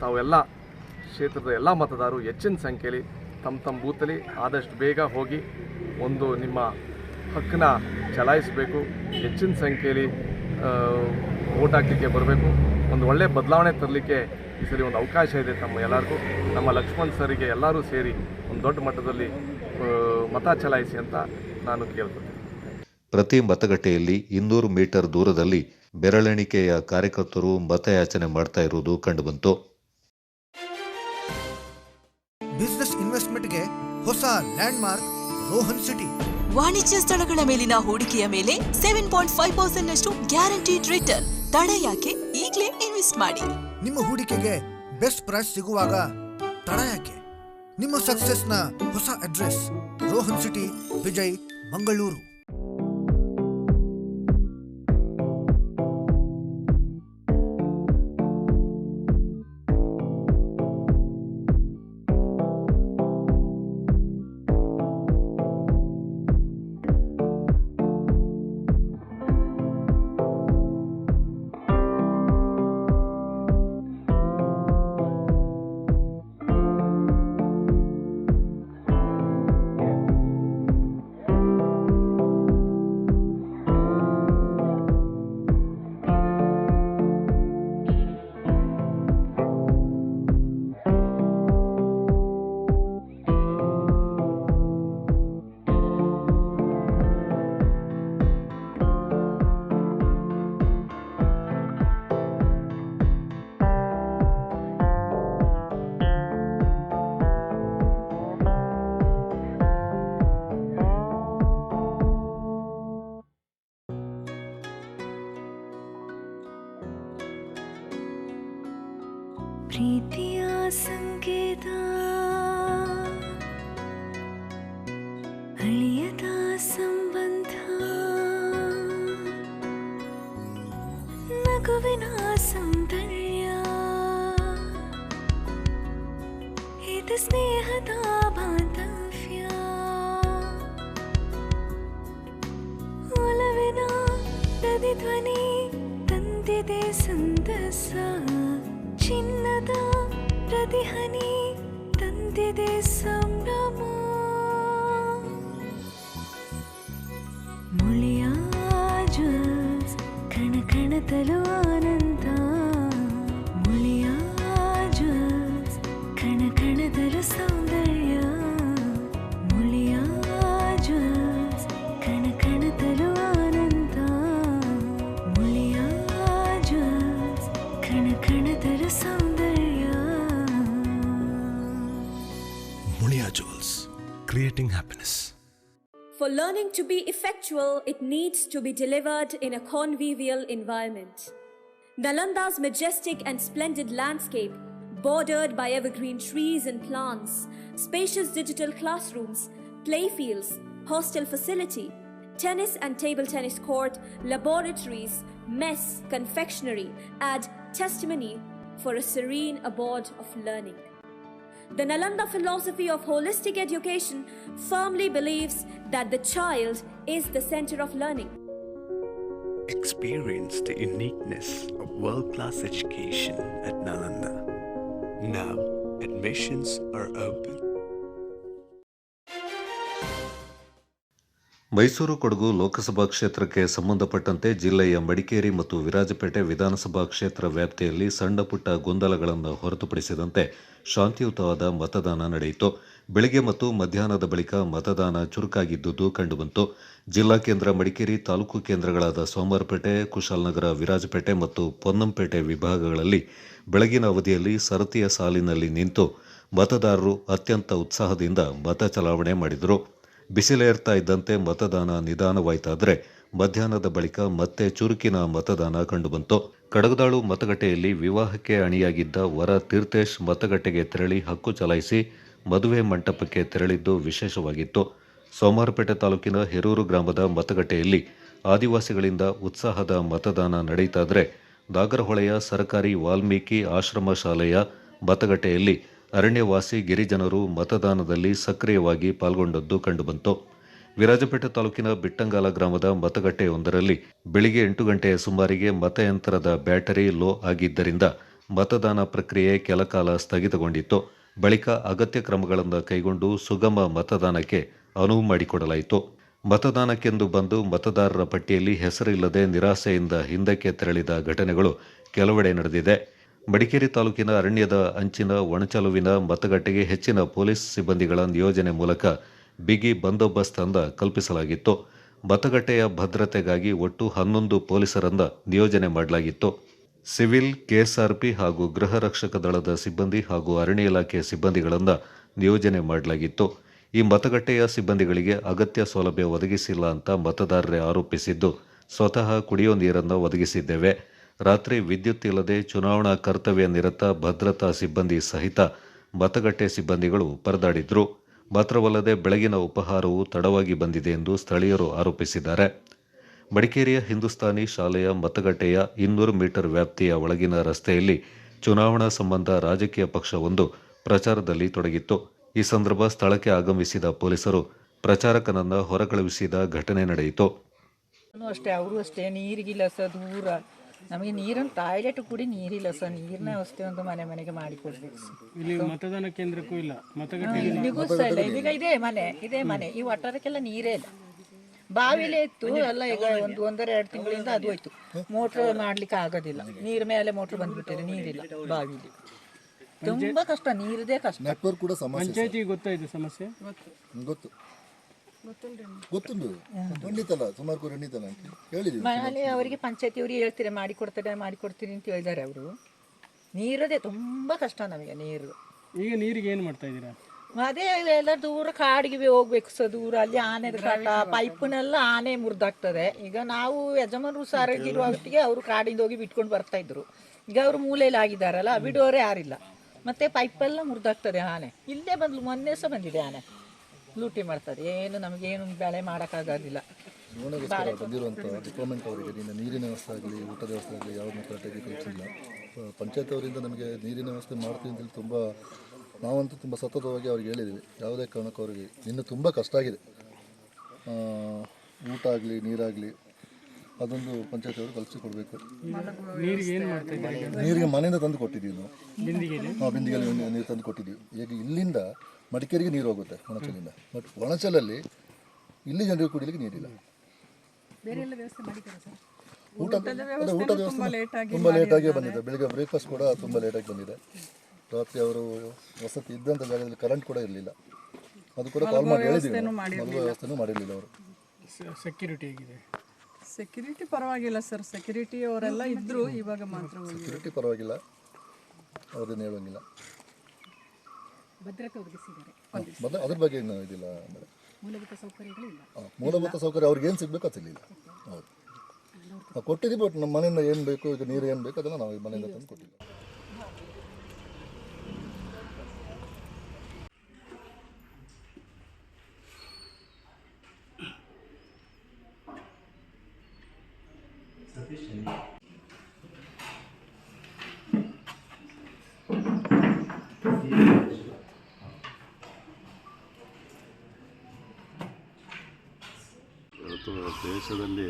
ತಾವೆಲ್ಲ ಕ್ಷೇತ್ರದ ಎಲ್ಲ ಮತದಾರರು ಹೆಚ್ಚಿನ ಸಂಖ್ಯೆಯಲ್ಲಿ ತಮ್ಮ ಬೂತಲ್ಲಿ ಆದಷ್ಟು ಬೇಗ ಹೋಗಿ ಒಂದು ನಿಮ್ಮ ಹಕ್ಕನ್ನ ಚಲಾಯಿಸಬೇಕು. ಹೆಚ್ಚಿನ ಸಂಖ್ಯೆಯಲ್ಲಿ ಓಟ್ ಹಾಕಲಿಕ್ಕೆ ಬರಬೇಕು. ಒಂದು ಒಳ್ಳೆಯ ಬದಲಾವಣೆ ತರಲಿಕ್ಕೆ ಈ ಸರಿ ಒಂದು ಅವಕಾಶ ಇದೆ ತಮ್ಮ ಎಲ್ಲರಿಗೂ. ನಮ್ಮ ಲಕ್ಷ್ಮಣ್ ಸರಿಗೆ ಎಲ್ಲರೂ ಸೇರಿ ಒಂದು ದೊಡ್ಡ ಮಟ್ಟದಲ್ಲಿ ಮತ ಚಲಾಯಿಸಿ ಅಂತ ನಾನು ಕೇಳ್ತೀನಿ. ಪ್ರತಿ ಮತಗಟ್ಟೆಯಲ್ಲಿ 200 ಮೀಟರ್ ದೂರದಲ್ಲಿ ಬೆರಳೆಣಿಕೆಯ ಕಾರ್ಯಕರ್ತರು ಮತಯಾಚನೆ ಮಾಡ್ತಾ ಇರುವುದು ಕಂಡುಬಂತು. ಬಿಸಿನೆಸ್ ಇನ್ವೆಸ್ಟ್ಮೆಂಟ್ಗೆ ಹೊಸ ಲ್ಯಾಂಡ್ಮಾರ್ಕ್ ರೋಹನ್ ಸಿಟಿ. ವಾಣಿಜ್ಯ ಸ್ಥಳಗಳ ಮೇಲಿನ ಹೂಡಿಕೆಯ ಮೇಲೆ 7.5% ನಷ್ಟು ಗ್ಯಾರಂಟಿಡ್ ರಿಟರ್ನ್. ತಡ ಯಾಕೆ? ಈಗಲೇ ಇನ್ವೆಸ್ಟ್ ಮಾಡಿ. ನಿಮ್ಮ ಹೂಡಿಕೆಗೆ ಬೆಸ್ಟ್ ಪ್ರೈಸ್ ಸಿಗುವಾಗ ತಡ ಯಾಕೆ? ನಿಮ್ಮ ಸಕ್ಸೆಸ್ನ ಹೊಸ ಅಡ್ರೆಸ್ ರೋಹನ್ ಸಿಟಿ, ವಿಜಯ್, ಮಂಗಳೂರು. ಪ್ರೀತಿಯ ಸಂಕೇತ ಅಳಿಯದ ಸಂಬಂಧ ನಗುವಿನ ಸೌಂದರ್ಯ ಇದು ಸ್ನೇಹದ ಬಾಂಧವ್ಯ ಒಲವಿನ ಪ್ರತಿಧ್ವನಿ ತಂದಿದೆ ಸಂತಸ ಚಿನ್ನದ ಪ್ರತಿಹನಿ ತಂದಿದೆ ಸಂಭ್ರಮ ಮುಳಿಯ ಜ್ವಲ್ಸ್ ಕಣ ಕಣದಲು ಆನಂದ ಮುಳಿಯ ಜ್ವಲ್ಸ್ ಕಣ ಕಣದಲು ಸೌಂದರ್ಯ ಮುಳಿಯ ಜ್ವಲ್ಸ್ ಕಣ ಕಣದಲು ಆನಂದ ಮುಳಿಯ ಜ್ವಲ್ಸ್ ಕಣ ಕಣದಲು ಸೌಂದರ್ಯ Muliya jewels creating happiness. For learning to be effectual, it needs to be delivered in a convivial environment. Nalanda's majestic and splendid landscape, bordered by evergreen trees and plants, spacious digital classrooms, playfields, hostel facility, tennis and table tennis court, laboratories, mess, confectionery, add testimony for a serene abode of learning. The Nalanda philosophy of holistic education firmly believes that the child is the center of learning. Experience the uniqueness of world-class education at Nalanda. Now, admissions are open. Mysuru Kodagu Lok Sabha ಕ್ಷೇತ್ರಕ್ಕೆ ಸಂಬಂಧಪಟ್ಟಂತೆ ಜಿಲ್ಲೆಯ ಮಡಿಕೇರಿ ಮತ್ತು ವಿರಾಜಪೇಟೆ ವಿಧಾನಸಭಾ ಕ್ಷೇತ್ರ ವ್ಯಾಪ್ತಿಯಲ್ಲಿ ಸಣ್ಣ ಪುಟ್ಟ ಗೊಂದಲಗಳನ್ನು ಹೊರತುಪಡಿಸಿದಂತೆ ಶಾಂತಿಯುತವಾದ ಮತದಾನ ನಡೆಯಿತು. ಬೆಳಗ್ಗೆ ಮತ್ತು ಮಧ್ಯಾಹ್ನದ ಬಳಿಕ ಮತದಾನ ಚುರುಕಾಗಿದ್ದುದು ಕಂಡುಬಂತು. ಜಿಲ್ಲಾ ಕೇಂದ್ರ ಮಡಿಕೇರಿ, ತಾಲೂಕು ಕೇಂದ್ರಗಳಾದ ಸೋಮವಾರಪೇಟೆ, ಕುಶಾಲನಗರ, ವಿರಾಜಪೇಟೆ ಮತ್ತು ಪೊನ್ನಂಪೇಟೆ ವಿಭಾಗಗಳಲ್ಲಿ ಬೆಳಗಿನ ಅವಧಿಯಲ್ಲಿ ಸರತಿಯ ಸಾಲಿನಲ್ಲಿ ನಿಂತು ಮತದಾರರು ಅತ್ಯಂತ ಉತ್ಸಾಹದಿಂದ ಮತ ಚಲಾವಣೆ ಮಾಡಿದರು. ಬಿಸಿಲೇರ್ತಾ ಇದ್ದಂತೆ ಮತದಾನ ನಿಧಾನವಾಯಿತಾದರೆ ಮಧ್ಯಾಹ್ನದ ಬಳಿಕ ಮತ್ತೆ ಚುರುಕಿನ ಮತದಾನ ಕಂಡುಬಂತು. ಕಡಗದಾಳು ಮತಗಟ್ಟೆಯಲ್ಲಿ ವಿವಾಹಕ್ಕೆ ಅಣಿಯಾಗಿದ್ದ ವರ ತೀರ್ಥೇಶ್ ಮತಗಟ್ಟೆಗೆ ತೆರಳಿ ಹಕ್ಕು ಚಲಾಯಿಸಿ ಮದುವೆ ಮಂಟಪಕ್ಕೆ ತೆರಳಿದ್ದು ವಿಶೇಷವಾಗಿತ್ತು. ಸೋಮವಾರಪೇಟೆ ತಾಲೂಕಿನ ಹೆರೂರು ಗ್ರಾಮದ ಮತಗಟ್ಟೆಯಲ್ಲಿ ಆದಿವಾಸಿಗಳಿಂದ ಉತ್ಸಾಹದ ಮತದಾನ ನಡೆಯಿತಾದರೆ ನಾಗರಹೊಳೆಯ ಸರ್ಕಾರಿ ವಾಲ್ಮೀಕಿ ಆಶ್ರಮ ಶಾಲೆಯ ಮತಗಟ್ಟೆಯಲ್ಲಿ ಅರಣ್ಯವಾಸಿ ಗಿರಿಜನರು ಮತದಾನದಲ್ಲಿ ಸಕ್ರಿಯವಾಗಿ ಪಾಲ್ಗೊಂಡದ್ದು ಕಂಡುಬಂತು. ವಿರಾಜಪೇಟೆ ತಾಲೂಕಿನ ಬಿಟ್ಟಂಗಾಲ ಗ್ರಾಮದ ಮತಗಟ್ಟೆಯೊಂದರಲ್ಲಿ ಬೆಳಿಗ್ಗೆ 8 ಗಂಟೆಯ ಸುಮಾರಿಗೆ ಮತಯಂತ್ರದ ಬ್ಯಾಟರಿ ಲೋ ಆಗಿದ್ದರಿಂದ ಮತದಾನ ಪ್ರಕ್ರಿಯೆ ಕೆಲಕಾಲ ಸ್ಥಗಿತಗೊಂಡಿತ್ತು. ಬಳಿಕ ಅಗತ್ಯ ಕ್ರಮಗಳನ್ನು ಕೈಗೊಂಡು ಸುಗಮ ಮತದಾನಕ್ಕೆ ಅನುವು ಮಾಡಿಕೊಡಲಾಯಿತು. ಮತದಾನಕ್ಕೆಂದು ಬಂದು ಮತದಾರರ ಪಟ್ಟಿಯಲ್ಲಿ ಹೆಸರಿಲ್ಲದೆ ನಿರಾಸೆಯಿಂದ ಹಿಂದಕ್ಕೆ ತೆರಳಿದ ಘಟನೆಗಳು ಕೆಲವೆಡೆ ನಡೆದಿದೆ. ಮಡಿಕೇರಿ ತಾಲೂಕಿನ ಅರಣ್ಯದ ಅಂಚಿನ ಒಣಚಲುವಿನ ಮತಗಟ್ಟೆಗೆ ಹೆಚ್ಚಿನ ಪೊಲೀಸ್ ಸಿಬ್ಬಂದಿಗಳ ನಿಯೋಜನೆ ಮೂಲಕ ಬಿಗಿ ಬಂದೋಬಸ್ತ್ ಕಲ್ಪಿಸಲಾಗಿತ್ತು. ಮತಗಟ್ಟೆಯ ಭದ್ರತೆಗಾಗಿ ಒಟ್ಟು 11 ಪೊಲೀಸರನ್ನ ನಿಯೋಜನೆ ಮಾಡಲಾಗಿತ್ತು. ಸಿವಿಲ್, ಕೆಎಸ್ಆರ್ಪಿ ಹಾಗೂ ಗೃಹ ರಕ್ಷಕ ದಳದ ಸಿಬ್ಬಂದಿ ಹಾಗೂ ಅರಣ್ಯ ಇಲಾಖೆ ಸಿಬ್ಬಂದಿಗಳನ್ನು ನಿಯೋಜನೆ ಮಾಡಲಾಗಿತ್ತು. ಈ ಮತಗಟ್ಟೆಯ ಸಿಬ್ಬಂದಿಗಳಿಗೆ ಅಗತ್ಯ ಸೌಲಭ್ಯ ಒದಗಿಸಿಲ್ಲ ಅಂತ ಮತದಾರರೇ ಆರೋಪಿಸಿದ್ದು, ಸ್ವತಃ ಕುಡಿಯೋ ನೀರನ್ನು ಒದಗಿಸಿದ್ದೇವೆ. ರಾತ್ರಿ ವಿದ್ಯುತ್ ಇಲ್ಲದೆ ಚುನಾವಣಾ ಕರ್ತವ್ಯ ನಿರತ ಭದ್ರತಾ ಸಿಬ್ಬಂದಿ ಸಹಿತ ಮತಗಟ್ಟೆ ಸಿಬ್ಬಂದಿಗಳು ಪರದಾಡಿದ್ರು. ಮಾತ್ರವಲ್ಲದೆ ಬೆಳಗಿನ ಉಪಹಾರವು ತಡವಾಗಿ ಬಂದಿದೆ ಎಂದು ಸ್ಥಳೀಯರು ಆರೋಪಿಸಿದ್ದಾರೆ. ಮಡಿಕೇರಿಯ ಹಿಂದೂಸ್ತಾನಿ ಶಾಲೆಯ ಮತಗಟ್ಟೆಯ 200 ಮೀಟರ್ ವ್ಯಾಪ್ತಿಯ ಒಳಗಿನ ರಸ್ತೆಯಲ್ಲಿ ಚುನಾವಣಾ ಸಂಬಂಧ ರಾಜಕೀಯ ಪಕ್ಷವೊಂದು ಪ್ರಚಾರದಲ್ಲಿ ತೊಡಗಿತ್ತು. ಈ ಸಂದರ್ಭ ಸ್ಥಳಕ್ಕೆ ಆಗಮಿಸಿದ ಪೊಲೀಸರು ಪ್ರಚಾರಕನನ್ನ ಹೊರಕಳುಹಿಸಿದ ಘಟನೆ ನಡೆಯಿತು. ಅಷ್ಟೇ ಅವರು ಅಷ್ಟೇ ನೀರಿಗಿಲ್ಲ ಸರ್, ದೂರ ನಮಗೆ ನೀರನ್ನು ಟಾಯ್ಲೆಟ್ ಕೂಡಿ ನೀರಿಲ್ಲ ಸರ್, ನೀರಿನ ವ್ಯವಸ್ಥೆ ಒಂದು ಮನೆ ಮನೆಗೆ ಮಾಡಿಕೊಡ್ಬೇಕು. ಇಲ್ಲಿ ಮತದಾನ ಕೇಂದ್ರಕ್ಕೂ ಇಲ್ಲ, ಇಲ್ಲಿಗೂ ಸಹ ಇಲ್ಲ. ಇದೀಗ ಇದೇ ಮನೆ ಈ ಒಟ್ಟಾರಕ್ಕೆಲ್ಲ ನೀರೇ ಇಲ್ಲ. ಬಾವಿಲೇ ಇತ್ತು ಎಲ್ಲ, ಈಗ 1.5 ತಿಂಗಳಿಂದ ಅದು ಹೋಯ್ತು. ಮೋಟ್ರ್ ಮಾಡ್ಲಿಕ್ಕೆ ಆಗೋದಿಲ್ಲ, ನೀರ್ ಮೇಲೆ ಮೋಟ್ರ್ ಬಂದ್ಬಿಟ್ಟಿದೆ, ನೀರಿಲ್ಲ ಬಾವಿಲಿ. ತುಂಬಾ ಕಷ್ಟ, ನೀರದೇ ಕಷ್ಟ. ನೆಟ್ವರ್ಕ್ ಕೂಡ ಸಮಸ್ಯೆ. ಪಂಚಾಯತಿಗೆ ಗೊತ್ತಾಯ್ತು ಸಮಸ್ಯೆ? ಗೊತ್ತುಂಟು, ಖಂಡಿತಲ್ಲ, ಸುಮಾರು ಖಂಡಿತಲ್ಲ ಹೇಳಿದ್ವಿ. ಮನೆ ಅವರಿಗೆ ಪಂಚಾಯತಿಯವರು ಹೇಳ್ತೀರಿ ಮಾಡಿಕೊಡ್ತೀರಿ ಅಂತ ಹೇಳಿದ್ದಾರೆ ಅವರು. ನೀರದೇ ತುಂಬಾ ಕಷ್ಟ ನಮಗೆ ನೀರು. ಈಗ ನೀರಿಗೆ ಏನು ಮಾಡ್ತಾ ಇದ್ದೀರಾ? ಅದೇ ಎಲ್ಲ ದೂರ ಕಾಡಿಗೆ ಹೋಗ್ಬೇಕು ಸರ್, ದೂರ ಅಲ್ಲಿ ಆನೆ ಕಾಟ, ಪೈಪ್ನೆಲ್ಲ ಆನೆ ಮುರಿದಾಗ್ತದೆ. ಈಗ ನಾವು ಯಜಮಾನರು ಸಾರಾಗಿರುವ ಹೊತ್ತಿಗೆ ಅವರು ಕಾಡಿಂದ ಹೋಗಿ ಬಿಟ್ಕೊಂಡು ಬರ್ತಾ ಇದ್ರು. ಈಗ ಅವರು ಮೂಲೆಯಲ್ಲಿ ಆಗಿದ್ದಾರಲ್ಲ, ಬಿಡೋರೇ ಯಾರಿಲ್ಲ. ಮತ್ತು ಪೈಪೆಲ್ಲ ಮುರಿದಾಗ್ತದೆ. ಆನೆ ಇಲ್ಲೇ ಮೊನ್ನೆ ಸಹ ಬಂದಿದೆ ಆನೆ, ಲೂಟಿ ಮಾಡ್ತದೆ. ಏನು ನಮಗೇನು ಬೆಳೆ ಮಾಡೋಕ್ಕಾಗೋದಿಲ್ಲ. ಬಂದಿರುವಂಥ ಡಿಪಾರ್ಟ್ಮೆಂಟ್ ಅವರಿಗೆ ನೀರಿನ ವ್ಯವಸ್ಥೆ ಆಗಲಿ, ಊಟದ ವ್ಯವಸ್ಥೆ ಆಗಲಿ ಯಾವ್ದು ಕರೆಕ್ಟಾಗಿ ಕಳಿಸಿಲ್ಲ. ಪಂಚಾಯತ್ ಅವರಿಂದ ನಮಗೆ ನೀರಿನ ವ್ಯವಸ್ಥೆ ಮಾಡ್ತೀವಿ ಅಂತೇಳಿ ನಾವಂತೂ ತುಂಬ ಸತತವಾಗಿ ಅವ್ರಿಗೆ ಹೇಳಿದ್ದೀವಿ. ಯಾವುದೇ ಕಾರಣಕ್ಕೂ ಅವರಿಗೆ ಇನ್ನೂ ತುಂಬ ಕಷ್ಟ ಆಗಿದೆ. ಊಟ ಆಗಲಿ, ನೀರಾಗಲಿ ಅದೊಂದು ಪಂಚಾಯತ್ ಅವರು ಕಲಿಸಿಕೊಡ್ಬೇಕು. ನೀರಿಗೆ ಮನೆಯಿಂದ ತಂದು ಕೊಟ್ಟಿದ್ದೀವಿ ನಾವು. ಬಿಂದಿಗೆಯಲ್ಲಿ ನೀರು ತಂದು ಕೊಟ್ಟಿದ್ದೀವಿ. ಈಗ ಇಲ್ಲಿಂದ ಮಡಿಕೇರಿಗೆ ನೀರು ಹೋಗುತ್ತೆ ಒಣಚಲಿಂದ. ಬಟ್ ಒಣಚಲಲ್ಲಿ ಇಲ್ಲಿ ಜನರಿಗೆ ಕುಡಿಲಿಕ್ಕೆ ನೀರಿಲ್ಲ. ಊಟದ ವ್ಯವಸ್ಥೆ ತುಂಬ ಲೇಟಾಗಿಯೇ ಬಂದಿದೆ. ಬೆಳಿಗ್ಗೆ ಬ್ರೇಕ್ಫಾಸ್ಟ್ ಕೂಡ ತುಂಬ ಲೇಟಾಗಿ ಬಂದಿದೆ. ರಾತ್ರಿ ಅವರು ವಸತಿ ಇದ್ದಂಥ ಜಾಗದಲ್ಲಿ ಕರೆಂಟ್ ಕೂಡ ಇರಲಿಲ್ಲ. ಅದು ಕೂಡ ಕಾಲ್ ಮಾಡಿ ಹೇಳಿದ್ದೀವಿ. ಮಲಗುವ ವ್ಯವಸ್ಥೆನೂ ಮಾಡಿರಲಿಲ್ಲ ಅವರು. ಸೆಕ್ಯೂರಿಟಿ ಹೇಗಿದೆ? ಸೆಕ್ಯೂರಿಟಿ ಪರವಾಗಿಲ್ಲ ಸರ್. ಸೆಕ್ಯೂರಿಟಿ ಅವರೆಲ್ಲ ಇದ್ದರು, ಇವಾಗ ಮಾತ್ರ ಸೆಕ್ಯೂರಿಟಿ ಪರವಾಗಿಲ್ಲ, ಅವ್ರದ್ದೇನು ಹೇಳೋಂಗಿಲ್ಲ. ಭದ್ರತೆ ಒದಗಿಸಿದ್ದಾರೆ. ಅದ್ರ ಬಗ್ಗೆ ಏನು ಇದಿಲ್ಲ. ಅಂದರೆ ಮೂಲಭೂತ ಸೌಕರ್ಯ ಅವ್ರಿಗೆ ಏನು ಸಿಗಬೇಕು ಅದು ಸಿಗಲಿಲ್ಲ. ಹೌದು, ನಾವು ಕೊಟ್ಟಿದ್ದೀವಿ. ಬಟ್ ನಮ್ಮ ಮನೆಯಿಂದ ಏನು ಬೇಕು, ಈಗ ನೀರು ಏನು ಬೇಕು ಅದನ್ನು ನಾವು ಮನೆಯಿಂದ ತಂದು ಕೊಟ್ಟಿದ್ದೀವಿ. ಇವತ್ತು ದೇಶದಲ್ಲಿ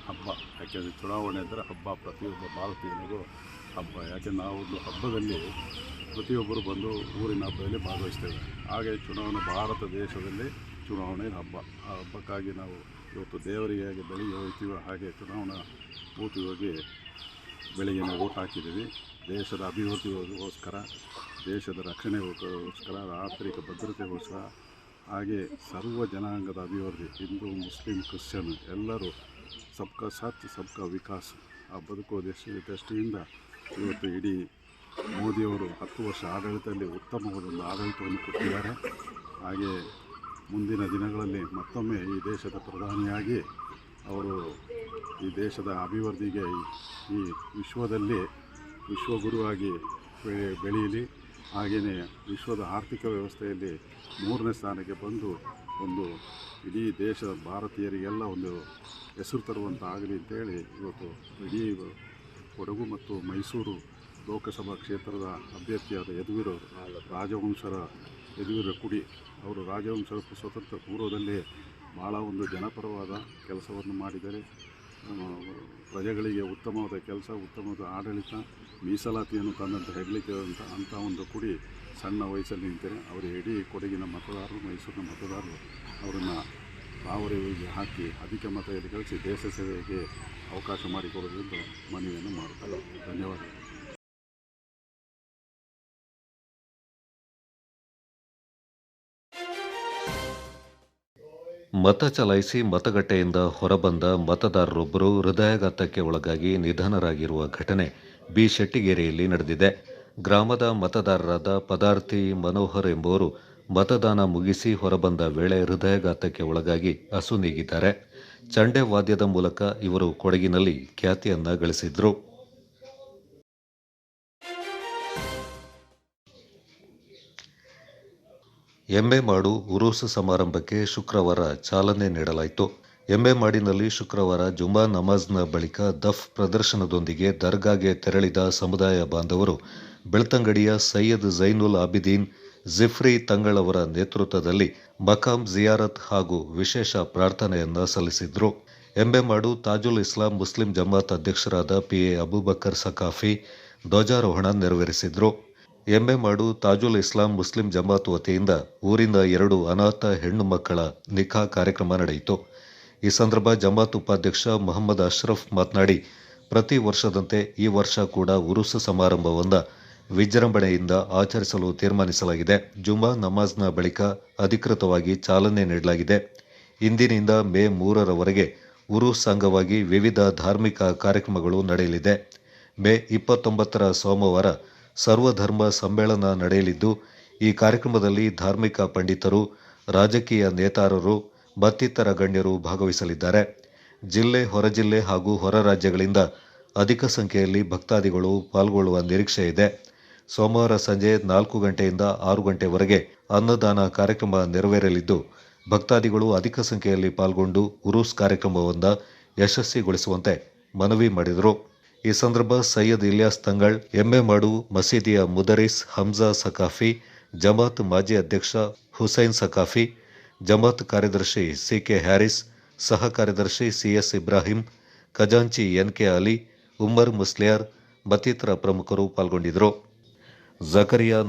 ಹಬ್ಬ. ಯಾಕೆಂದರೆ ಚುನಾವಣೆ ಅಂದರೆ ಹಬ್ಬ, ಪ್ರತಿಯೊಬ್ಬ ಭಾರತೀಯನಿಗೂ ಹಬ್ಬ. ಯಾಕೆ ನಾವು ಒಂದು ಹಬ್ಬದಲ್ಲಿ ಪ್ರತಿಯೊಬ್ಬರು ಬಂದು ಊರಿನ ಹಬ್ಬದಲ್ಲಿ ಭಾಗವಹಿಸ್ತೇವೆ. ಹಾಗೆ ಚುನಾವಣೆ ಭಾರತ ದೇಶದಲ್ಲಿ ಚುನಾವಣೆ ಹಬ್ಬ. ಆ ಹಬ್ಬಕ್ಕಾಗಿ ನಾವು ಇವತ್ತು ದೇವರಿಗೆ ಹೇಗೆ ಬೆಳಿಗ್ಗೆ ಹೋಗ್ತೀವೋ ಹಾಗೆ ಚುನಾವಣಾ ಬೂತಿಗೆ ಹೋಗಿ ಬೆಳಗ್ಗೆ ಓಟ್ ಹಾಕಿದ್ದೀವಿ. ದೇಶದ ಅಭಿವೃದ್ಧಿಗೋಸ್ಕರ, ದೇಶದ ರಕ್ಷಣೆಗೋಸ್ಕರ, ಆರ್ಥಿಕ ಭದ್ರತೆಗೋಸ್ಕರ, ಹಾಗೆ ಸರ್ವ ಜನಾಂಗದ ಅಭಿವೃದ್ಧಿ, ಹಿಂದೂ, ಮುಸ್ಲಿಂ, ಕ್ರಿಶ್ಚಿಯನ್ ಎಲ್ಲರೂ ಸಬ್ಕಾ ಸಾಥ್ ಸಬ್ಕಾ ವಿಕಾಸ್ ಆ ಬದುಕುವ ದೃಷ್ಟಿಯಿಂದ ಇವತ್ತು ಇಡೀ ಮೋದಿಯವರು 10 ವರ್ಷ ಆಡಳಿತದಲ್ಲಿ ಉತ್ತಮವಾದ ಆಡಳಿತವನ್ನು ಕೊಟ್ಟಿದ್ದಾರೆ. ಹಾಗೆ ಮುಂದಿನ ದಿನಗಳಲ್ಲಿ ಮತ್ತೊಮ್ಮೆ ಈ ದೇಶದ ಪ್ರಧಾನಿಯಾಗಿ ಅವರು ಈ ದೇಶದ ಅಭಿವೃದ್ಧಿಗೆ ಈ ವಿಶ್ವದಲ್ಲಿ ವಿಶ್ವಗುರುವಾಗಿ ಬೆಳೆಯಲಿ. ಹಾಗೆಯೇ ವಿಶ್ವದ ಆರ್ಥಿಕ ವ್ಯವಸ್ಥೆಯಲ್ಲಿ 3ನೇ ಸ್ಥಾನಕ್ಕೆ ಬಂದು ಒಂದು ಇಡೀ ದೇಶದ ಭಾರತೀಯರಿಗೆಲ್ಲ ಒಂದು ಹೆಸರು ತರುವಂಥ ಆಗಲಿ ಅಂತೇಳಿ ಇವತ್ತು ಇಡೀ ಕೊಡಗು ಮತ್ತು ಮೈಸೂರು ಲೋಕಸಭಾ ಕ್ಷೇತ್ರದ ಅಭ್ಯರ್ಥಿಯಾದ ಯದುವೀರ ಕುಡಿ ಅವರು ರಾಜವಂಶರ ಸ್ವತಂತ್ರ ಪೂರ್ವದಲ್ಲೇ ಭಾಳ ಒಂದು ಜನಪರವಾದ ಕೆಲಸವನ್ನು ಮಾಡಿದ್ದಾರೆ. ಪ್ರಜೆಗಳಿಗೆ ಉತ್ತಮವಾದ ಕೆಲಸ, ಉತ್ತಮವಾದ ಆಡಳಿತ, ಮೀಸಲಾತಿಯನ್ನು ತಂದಂಥ ಹೆಗ್ಲಿಕ್ಕೆ ಅಂಥ ಒಂದು ಕುಡಿ ಸಣ್ಣ ವಯಸ್ಸಲ್ಲಿ ನಿಂತರೆ ಅವರು ಇಡೀ ಕೊಡಗಿನ ಮತದಾರರು, ಮೈಸೂರಿನ ಮತದಾರರು ಅವರನ್ನು ಬಾವರಿಗೆ ಹಾಕಿ ಅಧಿಕ ಮತದಲ್ಲಿ ಕಳಿಸಿ ದೇಶ ಸೇವೆಗೆ ಅವಕಾಶ ಮಾಡಿಕೊಡೋದೆಂದು ಮನವಿಯನ್ನು ಮಾಡುತ್ತಾರೆ. ಧನ್ಯವಾದಗಳು. ಮತ ಚಲಾಯಿಸಿ ಮತಗಟ್ಟೆಯಿಂದ ಹೊರಬಂದ ಮತದಾರರೊಬ್ಬರು ಹೃದಯಾಘಾತಕ್ಕೆ ಒಳಗಾಗಿ ನಿಧನರಾಗಿರುವ ಘಟನೆ ಬಿ ಶೆಟ್ಟಿಗೇರಿಯಲ್ಲಿ ನಡೆದಿದೆ. ಗ್ರಾಮದ ಮತದಾರರಾದ ಪದಾರ್ಥಿ ಮನೋಹರ್ ಎಂಬುವರು ಮತದಾನ ಮುಗಿಸಿ ಹೊರಬಂದ ವೇಳೆ ಹೃದಯಾಘಾತಕ್ಕೆ ಒಳಗಾಗಿ ಅಸುನೀಗಿದ್ದಾರೆ. ಚಂಡೆ ವಾದ್ಯದ ಮೂಲಕ ಇವರು ಕೊಡಗಿನಲ್ಲಿ ಖ್ಯಾತಿಯನ್ನ ಗಳಿಸಿದ್ರು. ಎಮ್ಮೆಮಾಡು ಉರೂಸು ಸಮಾರಂಭಕ್ಕೆ ಶುಕ್ರವಾರ ಚಾಲನೆ ನೀಡಲಾಯಿತು. ಎಮ್ಮೆಮಾಡಿನಲ್ಲಿ ಶುಕ್ರವಾರ ಜುಮಾ ನಮಾಜ್ನ ಬಳಿಕ ದಫ್ ಪ್ರದರ್ಶನದೊಂದಿಗೆ ದರ್ಗಾಗೆ ತೆರಳಿದ ಸಮುದಾಯ ಬಾಂಧವರು ಬೆಳ್ತಂಗಡಿಯ ಸೈಯದ್ ಝೈನುಲ್ ಆಬಿದೀನ್ ಜಿಫ್ರಿ ತಂಗಳ್ ಅವರ ನೇತೃತ್ವದಲ್ಲಿ ಮಕಾಂ ಜಿಯಾರತ್ ಹಾಗೂ ವಿಶೇಷ ಪ್ರಾರ್ಥನೆಯನ್ನ ಸಲ್ಲಿಸಿದ್ರು. ಎಮ್ಮೆಮಾಡು ತಾಜುಲ್ ಇಸ್ಲಾಂ ಮುಸ್ಲಿಂ ಜಮಾತ್ ಅಧ್ಯಕ್ಷರಾದ PA ಅಬೂಬಕರ್ ಸಕಾಫಿ ಧ್ವಜಾರೋಹಣ ನೆರವೇರಿಸಿದ್ರು. ಎಮ್ಮೆಮಾಡು ತಾಜುಲ್ ಇಸ್ಲಾಂ ಮುಸ್ಲಿಂ ಜಮಾತ್ ವತಿಯಿಂದ ಊರಿನ 2 ಅನಾಥ ಹೆಣ್ಣು ಮಕ್ಕಳ ನಿಖಾ ಕಾರ್ಯಕ್ರಮ ನಡೆಯಿತು. ಈ ಸಂದರ್ಭ ಜಮಾತ್ ಉಪಾಧ್ಯಕ್ಷ ಮೊಹಮ್ಮದ್ ಅಶ್ರಫ್ ಮಾತನಾಡಿ, ಪ್ರತಿ ವರ್ಷದಂತೆ ಈ ವರ್ಷ ಕೂಡ ಉರುಸು ಸಮಾರಂಭವನ್ನು ವಿಜೃಂಭಣೆಯಿಂದ ಆಚರಿಸಲು ತೀರ್ಮಾನಿಸಲಾಗಿದೆ. ಜುಮಾ ನಮಾಜ್ನ ಬಳಿಕ ಅಧಿಕೃತವಾಗಿ ಚಾಲನೆ ನೀಡಲಾಗಿದೆ. ಇಂದಿನಿಂದ ಮೇ 3ರವರೆಗೆ ಉರುಸ್ ಅಂಗವಾಗಿ ವಿವಿಧ ಧಾರ್ಮಿಕ ಕಾರ್ಯಕ್ರಮಗಳು ನಡೆಯಲಿದೆ. ಮೇ 29ರ ಸೋಮವಾರ ಸರ್ವಧರ್ಮ ಸಮ್ಮೇಳನ ನಡೆಯಲಿದ್ದು, ಈ ಕಾರ್ಯಕ್ರಮದಲ್ಲಿ ಧಾರ್ಮಿಕ ಪಂಡಿತರು, ರಾಜಕೀಯ ನೇತಾರರು ಮತ್ತಿತರ ಗಣ್ಯರು ಭಾಗವಹಿಸಲಿದ್ದಾರೆ. ಜಿಲ್ಲೆ, ಹೊರ ಜಿಲ್ಲೆ ಹಾಗೂ ಹೊರ ರಾಜ್ಯಗಳಿಂದ ಅಧಿಕ ಸಂಖ್ಯೆಯಲ್ಲಿ ಭಕ್ತಾದಿಗಳು ಪಾಲ್ಗೊಳ್ಳುವ ನಿರೀಕ್ಷೆ ಇದೆ. ಸೋಮವಾರ ಸಂಜೆ 4 ಗಂಟೆಯಿಂದ 6 ಗಂಟೆವರೆಗೆ ಅನ್ನದಾನ ಕಾರ್ಯಕ್ರಮ ನೆರವೇರಲಿದ್ದು, ಭಕ್ತಾದಿಗಳು ಅಧಿಕ ಸಂಖ್ಯೆಯಲ್ಲಿ ಪಾಲ್ಗೊಂಡು ಉರೂಸ್ ಕಾರ್ಯಕ್ರಮವನ್ನು ಯಶಸ್ವಿಗೊಳಿಸುವಂತೆ ಮನವಿ ಮಾಡಿದರು. ಈ ಸಂದರ್ಭ ಸೈಯದ್ ಇಲಿಯಾಸ್ ತಂಗಳ್, ಎಮ್ಮೆಮಾಡು ಮಸೀದಿಯ ಮುದರಿಸ್ ಹಮ್ಜಾ ಸಕಾಫಿ, ಜಮಾತ್ ಮಾಜಿ ಅಧ್ಯಕ್ಷ ಹುಸೈನ್ ಸಕಾಫಿ, ಜಮಾತ್ ಕಾರ್ಯದರ್ಶಿ ಸಿಕೆ ಹ್ಯಾರಿಸ್, ಸಹ ಕಾರ್ಯದರ್ಶಿ ಸಿಎಸ್ ಇಬ್ರಾಹಿಂ, ಖಜಾಂಚಿ ಎನ್ಕೆ ಅಲಿ, ಉಮ್ಮರ್ ಮುಸ್ಲಿಯಾರ್ ಮತ್ತಿತರ ಪ್ರಮುಖರು ಪಾಲ್ಗೊಂಡಿದ್ದರು. ಜಕರಿಯಾ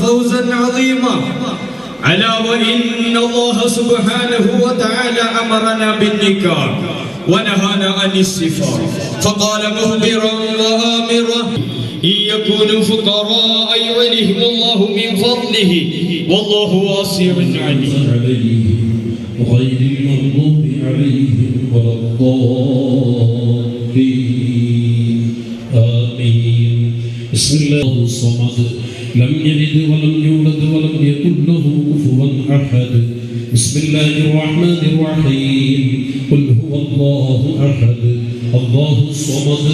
فوزا عظيما. ألا وإن الله سبحانه وتعالى أمرنا بالنكاح ونهانا عن السفار، فقال مخبرا وآمرا إن يكونوا فقراء يغنيهم الله من فضله والله واسع عليم. غير المغضوب عليهم ولا الضالين آمين. بسم الله الصمد لم يلد ولم يولد ولم يكن له كفوا أحد. بسم الله الرحمن الرحيم. قل هو الله أحد الله الصمد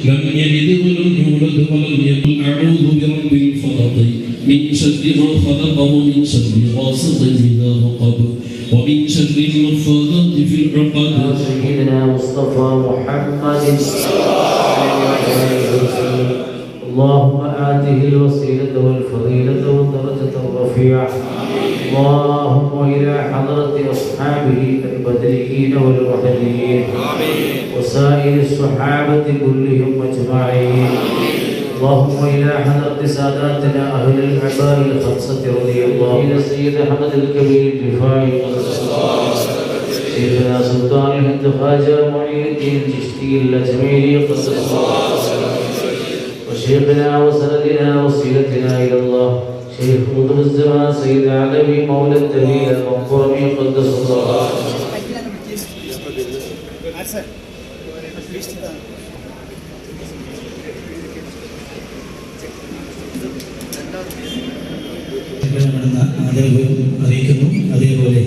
لم يلد ولم يولد ولم يكن. أعوذ برب الفلق من شر ما خلق ومن شر غاسق إذا وقب ومن شر النفاثات في العقد. سيدنا مصطفى محمد اللهم آته الوسيلة والفضيلة والدرجة الرفيعة. اللهم إلى حضرة أصحابه البدريين والوحديين وسائر الصحابة كلهم أجمعين. اللهم إلى حضرة ساداتنا أهل العباء الخمسة رضي الله إلى سيد أحمد الكبير الرفاعي سيدنا سلطان الهند خواجة معين الدين الچشتي الأجميري قدس الله وشيخنا وسندنا وسيلتنا إلى الله شيخ قطب الزمان سيد علوي مولى الدليل المنظومي قدس الله. ಇಷ್ಟಿದ್ದಾನೆ. ആദരവ് അറിയിക്കുന്നു. അതേപോലെ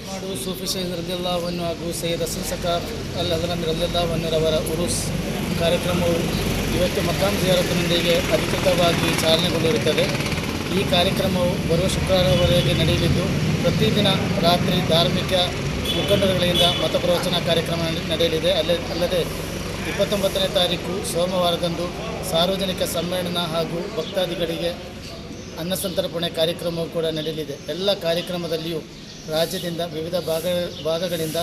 ಮಾಡು ಸೂಫಿ ಸೈಯದ್ ರಲಿಯಲ್ಲಾಹು ಹಾಗೂ ಸೈಯದ್ ಹಸನ್ ಸಕಾಫ್ ಅಲ್ ಹಜರತ್ ರಲಿಯಲ್ಲಾಹು ರವರ ಉರುಸ್ ಕಾರ್ಯಕ್ರಮವು ಇವತ್ತು ಮಕಾಂ ಜಿಯಾರತ್ನೊಂದಿಗೆ ಅಧಿಕೃತವಾಗಿ ಚಾಲನೆಗೊಂಡಿರುತ್ತದೆ. ಈ ಕಾರ್ಯಕ್ರಮವು ಬರುವ ಶುಕ್ರವಾರವರೆಗೆ ನಡೆಯಲಿದ್ದು ಪ್ರತಿದಿನ ರಾತ್ರಿ ಧಾರ್ಮಿಕ ಮುಖಂಡರುಗಳಿಂದ ಮತ ಪ್ರವಚನ ಕಾರ್ಯಕ್ರಮ ನಡೆಯಲಿದೆ. ಅಲ್ಲದೆ 29ನೇ ತಾರೀಕು ಸೋಮವಾರದಂದು ಸಾರ್ವಜನಿಕ ಸಮ್ಮೇಳನ ಹಾಗೂ ಭಕ್ತಾದಿಗಳಿಗೆ ಅನ್ನಸಂತರ್ಪಣೆ ಕಾರ್ಯಕ್ರಮವು ಕೂಡ ನಡೆಯಲಿದೆ. ಎಲ್ಲ ಕಾರ್ಯಕ್ರಮದಲ್ಲಿಯೂ ರಾಜ್ಯದಿಂದ ವಿವಿಧ ಭಾಗಗಳಿಂದ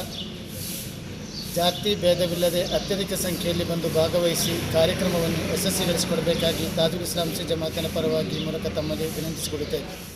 ಜಾತಿ ಭೇದವಿಲ್ಲದೆ ಅತ್ಯಧಿಕ ಸಂಖ್ಯೆಯಲ್ಲಿ ಬಂದು ಭಾಗವಹಿಸಿ ಕಾರ್ಯಕ್ರಮವನ್ನು ಯಶಸ್ವಿಗೊಳಿಸಿಕೊಡಬೇಕಾಗಿ ತಾಜುಲ್ ಇಸ್ಲಾಂ ಜಮಾತಿನ ಪರವಾಗಿ ಮೂಲಕ ತಮ್ಮಲ್ಲಿ ವಿನಂತಿಸಿಕೊಳ್ಳುತ್ತೇವೆ.